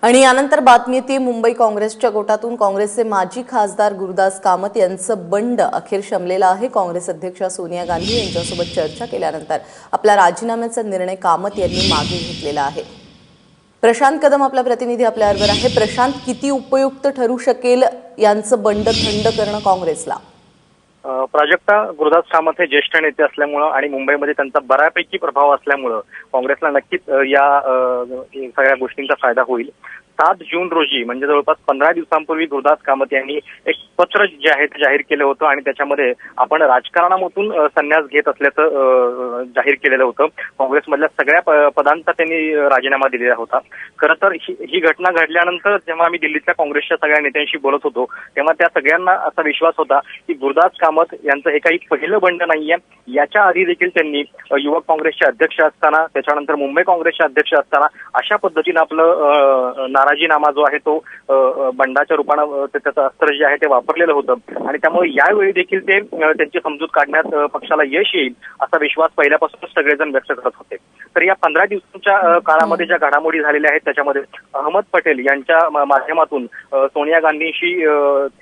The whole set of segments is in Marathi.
आणि यानंतर बातमी ती मुंबई काँग्रेसच्या गोटातून काँग्रेसचे माजी खासदार गुरुदास कामत यांचं बंड अखेर शमलेलं आहे। काँग्रेस अध्यक्षा सोनिया गांधी यांच्यासोबत चर्चा केल्यानंतर आपला राजीनाम्याचा निर्णय कामत यांनी मागे घेतलेला आहे। प्रशांत कदम आपला प्रतिनिधी आपल्याबरोबर आहे। प्रशांत, किती उपयुक्त ठरू शकेल यांचं बंड थंड करणं काँग्रेसला? प्राजक्ता, गुरुदास कामत हे ज्येष्ठ नेते असल्यामुळं आणि मुंबईमध्ये त्यांचा बऱ्यापैकी प्रभाव असल्यामुळं काँग्रेसला नक्कीच या सगळ्या गोष्टींचा फायदा होईल। 7 जून रोजी म्हणजे जवळपास 15 दिवसांपूर्वी गुरुदास कामत यांनी एक पत्र जे आहे ते जाहीर केलं होतं आणि त्याच्यामध्ये आपण राजकारणामधून संन्यास घेत असल्याचं जाहीर केलेलं होतं। काँग्रेसमधल्या सगळ्या पदांचा त्यांनी राजीनामा दिलेला होता। खरं तर ही घटना घडल्यानंतर जेव्हा आम्ही दिल्लीतल्या काँग्रेसच्या सगळ्या नेत्यांशी बोलत होतो तेव्हा त्या सगळ्यांना असा विश्वास होता की गुरुदास कामत यांचं हे काही पहिलं बंड नाहीये। याच्या आधी देखील त्यांनी युवक काँग्रेसचे अध्यक्ष असताना, त्याच्यानंतर मुंबई काँग्रेसचे अध्यक्ष असताना अशा पद्धतीनं आपलं नाराजीनामा जो आहे तो बंडाच्या रूपानं त्याचं अस्त्र जे आहे ते वापरलेलं होतं आणि त्यामुळे यावेळी देखील ते त्यांची समजूत काढण्यात पक्षाला यश येईल असा विश्वास पहिल्यापासूनच सगळेजण व्यक्त करत होते। तर या 15 दिवसांच्या काळामध्ये ज्या घडामोडी झालेल्या आहेत त्याच्यामध्ये अहमद पटेल यांच्या माध्यमातून सोनिया गांधींशी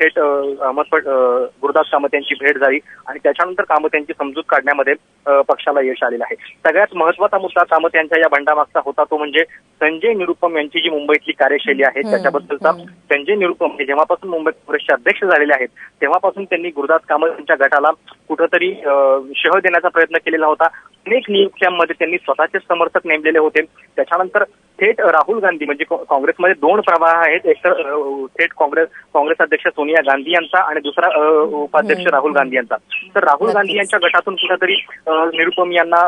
थेट गुरुदास कामत यांची भेट झाली आणि त्याच्यानंतर कामत यांची समजूत काढण्यामध्ये पक्षाला यश आलेलं आहे। सगळ्यात महत्त्वाचा मुद्दा कामत यांच्या या बंडामागचा होता तो म्हणजे संजय निरुपम यांची जी मुंबईतली कार्यशैली आहे त्याच्याबद्दलचा। संजय निरुपम हे जेव्हापासून मुंबई काँग्रेसचे अध्यक्ष झालेले आहेत तेव्हापासून त्यांनी गुरुदास कामत यांच्या गटाला कुठंतरी शह देण्याचा प्रयत्न केलेला होता। अनेक नियुक्त्यांमध्ये त्यांनी स्वतःचे समर्थक नेमलेले होते। त्याच्यानंतर थेट राहुल गांधी म्हणजे काँग्रेसमध्ये 2 प्रवाह आहेत, एक तर थेट काँग्रेस अध्यक्ष सोनिया गांधी यांचा आणि दुसरा उपाध्यक्ष राहुल गांधी यांचा। तर राहुल गांधी यांच्या गटातून कुठेतरी निरुपम यांना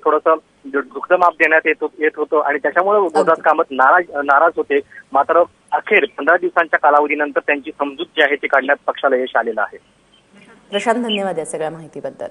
थोडंसं दुग्धमाप देण्यात येत होतं आणि त्याच्यामुळे गुरुदास कामत नाराज होते। मात्र अखेर 15 दिवसांच्या कालावधीनंतर त्यांची समजूत जी आहे ती काढण्यात पक्षाला यश आलेलं आहे। प्रशांत, धन्यवाद या सगळ्या माहितीबद्दल।